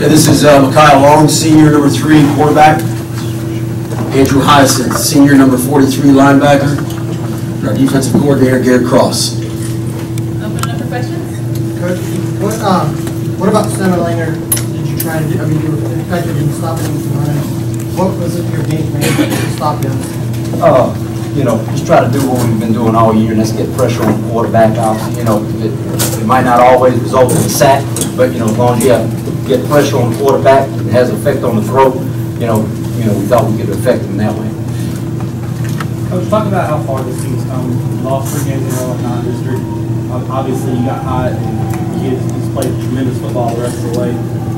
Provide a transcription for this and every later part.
This is Mekhi Long, senior number 3 quarterback. Andrew Hyacinth, senior number 43 linebacker. And our defensive coordinator, Garrett Cross. Open it up for questions. Coach, what about center laner did you try to do? I mean, you were effective in stopping him from running. What was it your game plan to stop him? Just try to do what we've been doing all year, and that's get pressure on the quarterback. It might not always result in a sack, but as long as you get pressure on the quarterback, it has an effect on the throw. We thought we could affect him that way. Coach, talk about how far this team's come. You lost 3 games in a row in non-district. Obviously, you got hot, and you just played tremendous football the rest of the way.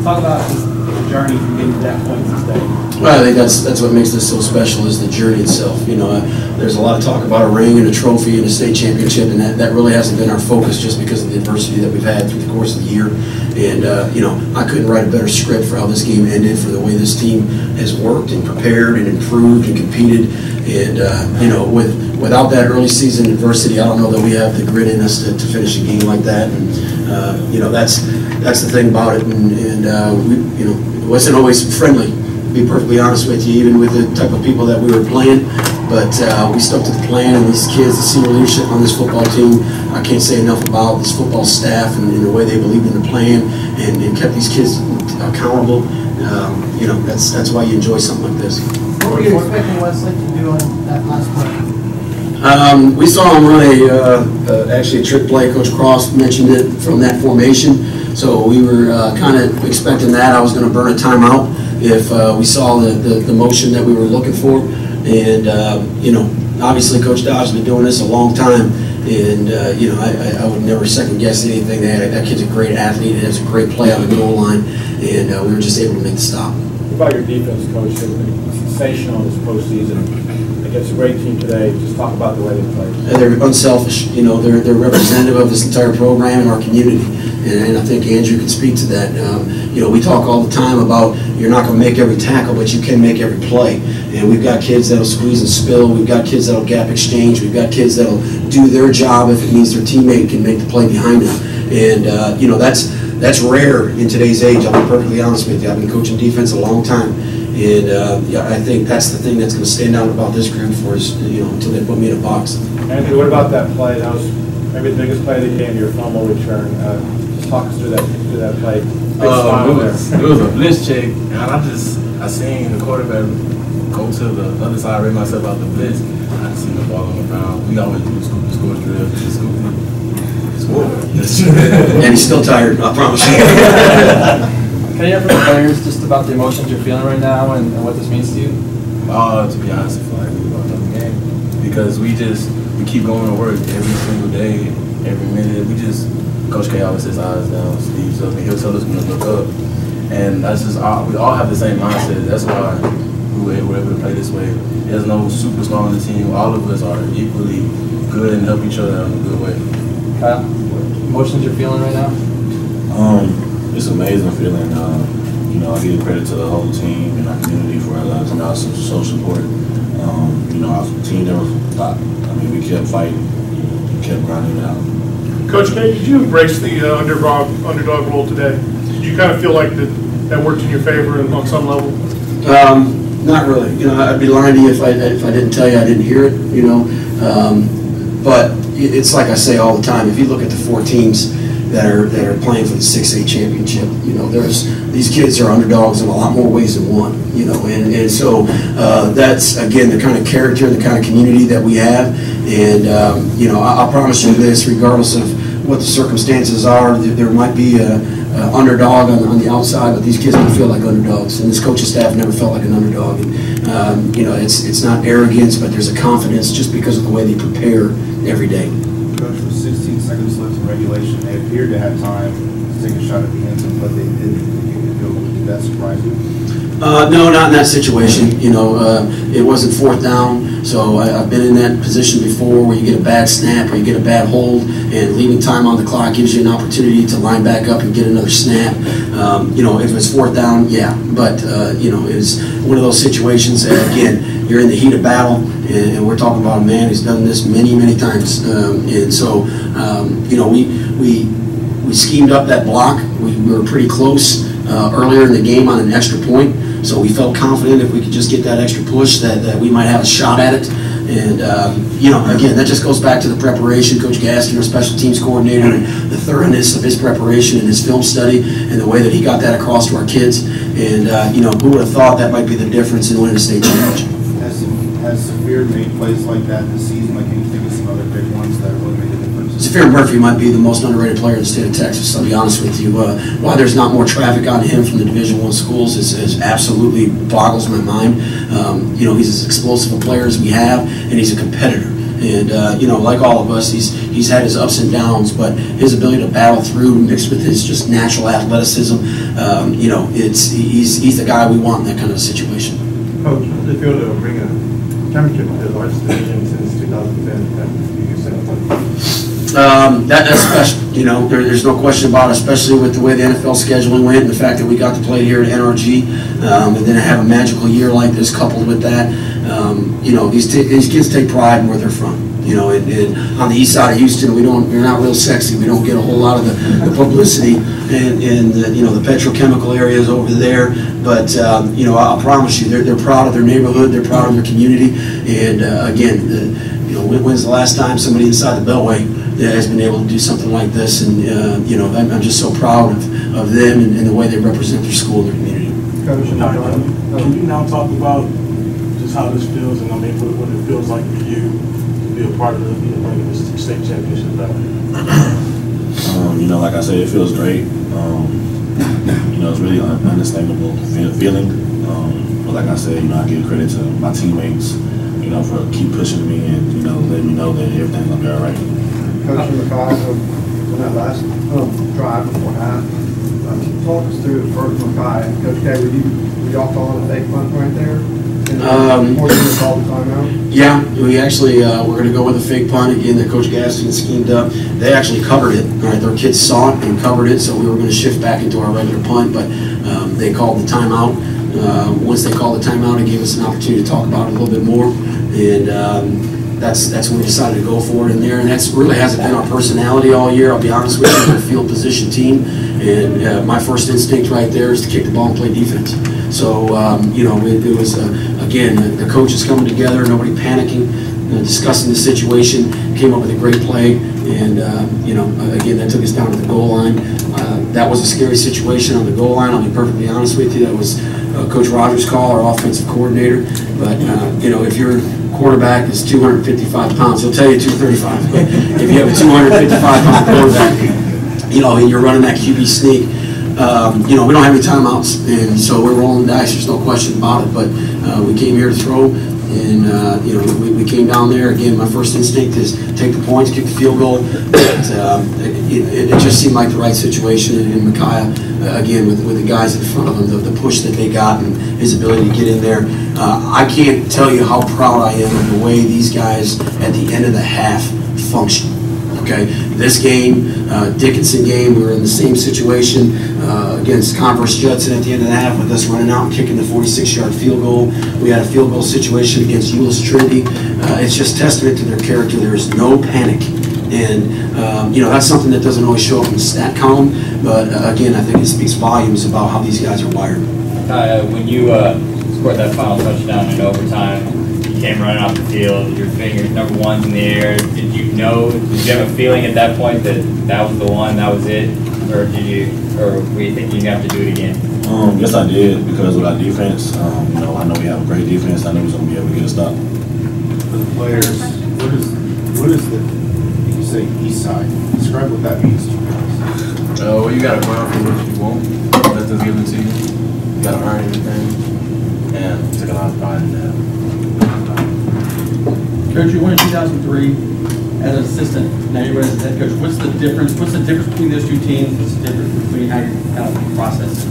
Talk about just the journey from getting to that point to today. Well, I think that's what makes this so special is the journey itself. There's a lot of talk about a ring and a trophy and a state championship, and that really hasn't been our focus just because of the adversity that we've had through the course of the year. And, I couldn't write a better script for how this game ended, for the way this team has worked and prepared and improved and competed. And, without that early season adversity, I don't know that we have the grit in us to finish a game like that. And, that's the thing about it. And it wasn't always friendly, to be perfectly honest with you, even with the type of people that we were playing. But we stuck to the plan, and these kids, the senior leadership on this football team, I can't say enough about this football staff and the way they believed in the plan and kept these kids accountable. That's why you enjoy something like this. What were you expecting Westlake to do on that last play? We saw him run actually a trick play. Coach Cross mentioned it from that formation. So we were kind of expecting that. I was going to burn a timeout if we saw the motion that we were looking for. And, obviously Coach Dodge has been doing this a long time. And, I would never second guess anything. That kid's a great athlete. He has a great play on the goal line. And we were just able to make the stop. What about your defense, Coach? They've been sensational this postseason. Against a great team today. Just talk about the way they play. And they're unselfish. They're representative of this entire program and our community. And I think Andrew can speak to that. We talk all the time about you're not going to make every tackle, but you can make every play. And we've got kids that'll squeeze and spill. We've got kids that'll gap exchange. We've got kids that'll do their job if it means their teammate can make the play behind them. And, that's rare in today's age. I'll be perfectly honest with you. I've been coaching defense a long time. And I think that's the thing that's going to stand out about this group for us, until they put me in a box. Anthony, what about that play? That was maybe the biggest play of the game, your fumble return. Just talk us through that play. It was a blitz check, and I seen the quarterback go to the other side, ran myself out the blitz. I just seen the ball on the ground. We always do score drill, just scoop it. And he's still tired, I promise you. Can you hear from the players just about the emotions you're feeling right now and what this means to you? To be honest, I feel like we lost the game because we keep going to work every single day, every minute. Coach K always says eyes down, Steve tells me, he'll tell us when to look up. And that's just, we all have the same mindset. That's why we're able to play this way. There's no superstar on the team. All of us are equally good and help each other out in a good way. Kyle, what emotions you're feeling right now? It's an amazing feeling. I give credit to the whole team and our community for allowing us to show support. Our team never stopped. We kept fighting, kept grinding it out. Coach K, did you embrace the underdog role today? Did you kind of feel like that worked in your favor on some level? Not really. I'd be lying to you if I didn't tell you I didn't hear it. But it's like I say all the time. If you look at the 4 teams that are playing for the 6A championship, these kids are underdogs in a lot more ways than one. And so that's again the kind of character, the kind of community that we have. And I'll promise you this: regardless of what the circumstances are, there might be a underdog on the outside, but these kids don't feel like underdogs, and this coaching staff never felt like an underdog. And it's not arrogance, but there's a confidence just because of the way they prepare every day. Coach, with 16 seconds left in regulation, they appeared to have time to take a shot at the end zone, but they didn't. Did that surprise you? No, not in that situation. It wasn't 4th down, so I've been in that position before where you get a bad snap or you get a bad hold, and leaving time on the clock gives you an opportunity to line back up and get another snap. If it's 4th down, yeah, but it's one of those situations that, again, you're in the heat of battle, and we're talking about a man who's done this many, many times, and so we schemed up that block. We were pretty close. earlier in the game on an extra point. So we felt confident if we could just get that extra push that we might have a shot at it. And, again, that just goes back to the preparation. Coach Gaskin, our special teams coordinator, and the thoroughness of his preparation and his film study and the way that he got that across to our kids. And, who would have thought that might be the difference in winning a state championship? Has Saphir made plays like that this season? Like, can you think of some other big ones that really made a difference? Saphir Murphy might be the most underrated player in the state of Texas, I'll be honest with you. Why there's not more traffic on him from the Division I schools is absolutely boggles my mind. He's as explosive a player as we have, and he's a competitor. And, like all of us, he's had his ups and downs, but his ability to battle through mixed with his just natural athleticism, he's the guy we want in that kind of a situation. Coach, how does it feel to bring a championship to the largest division since 2010? That's special. There's no question about it, especially with the way the NFL scheduling went and the fact that we got to play here at NRG, and then have a magical year like this coupled with that. These kids take pride in where they're from. And on the east side of Houston, we're not real sexy. We don't get a whole lot of the publicity in the petrochemical areas over there. But I'll promise you, they're proud of their neighborhood. They're proud of their community. And again, when's the last time somebody inside the Beltway has been able to do something like this? And I'm just so proud of them and the way they represent their school and their community. Can you now talk about just how this feels, and what it feels like for you to be a part of bringing this state championship back? Like I said, it feels great. It's really understandable feeling. But like I said, I give credit to my teammates, for keep pushing me and, letting me know that everything's gonna be all right. Coach McKay, on that last drive before half, talk us through first McKay. Coach K, were y'all calling a fake punt right there? Yeah, we actually we're going to go with a fake punt again that Coach Gaston schemed up. They actually covered it. Right, their kids saw it and covered it, so we were going to shift back into our regular punt, but they called the timeout. Once they called the timeout, it gave us an opportunity to talk about it a little bit more, and that's when we decided to go for it in there. And that's really hasn't been our personality all year. I'll be honest with you, we're a field position team, and my first instinct right there is to kick the ball and play defense. So, it was, again, the coaches coming together, nobody panicking, discussing the situation, came up with a great play, and, again, that took us down to the goal line. That was a scary situation on the goal line, I'll be perfectly honest with you. That was Coach Rogers' call, our offensive coordinator. But, if your quarterback is 255 pounds, he'll tell you 235. But if you have a 255-pound quarterback, and you're running that QB sneak, we don't have any timeouts, and so we're rolling the dice. There's no question about it. But we came here to throw, and we came down there. Again, my first instinct is take the points, kick the field goal. But it just seemed like the right situation. And Micaiah, again, with the guys in front of him, the push that they got and his ability to get in there. I can't tell you how proud I am of the way these guys at the end of the half function. Okay, this game, Dickinson game, we were in the same situation against Converse Judson at the end of the half with us running out and kicking the 46-yard field goal. We had a field goal situation against Euless Trinity. It's just testament to their character. There is no panic. And, that's something that doesn't always show up in the stat column. But, again, I think it speaks volumes about how these guys are wired. When you scored that final touchdown in overtime, came running off the field, your fingers number one's in the air. Did you have a feeling at that point that was the one, that was it, or were you thinking you have to do it again? Yes, I did, because of our defense. I know we have a great defense. I knew we was going to be able to get a stop. For the players, what is you say east side? Describe what that means to you guys. Well, you got to run for what you want. Nothing's given to you. You got to earn everything, and took a lot of pride in that. Coach, you won in 2003 as an assistant. Now you're as head coach. What's the difference? What's the difference between those two teams? What's the difference between how you kind of process?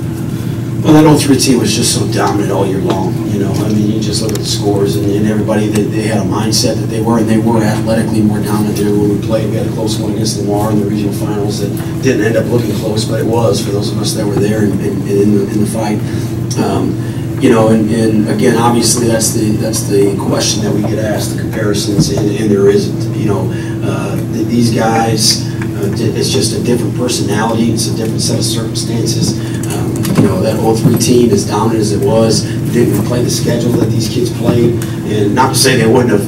Well, that 03 team was just so dominant all year long. You just look at the scores and everybody. They had a mindset that they were athletically more dominant there when we played. We had a close one against Lamar in the regional finals that didn't end up looking close, but it was for those of us that were there and in the fight. And again, obviously that's the question that we get asked, the comparisons, and there isn't. These guys, it's just a different personality, it's a different set of circumstances. You know, that 03 team, as dominant as it was, didn't play the schedule that these kids played. And not to say they wouldn't have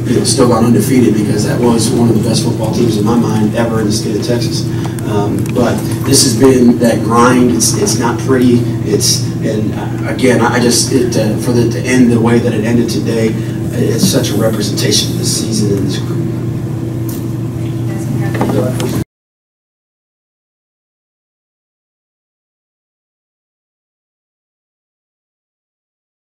you know, still gone undefeated, because that was one of the best football teams in my mind ever in the state of Texas. But this has been that grind. It's not pretty. And again, I just for it to end the way that it ended today, it's such a representation of this season and this group.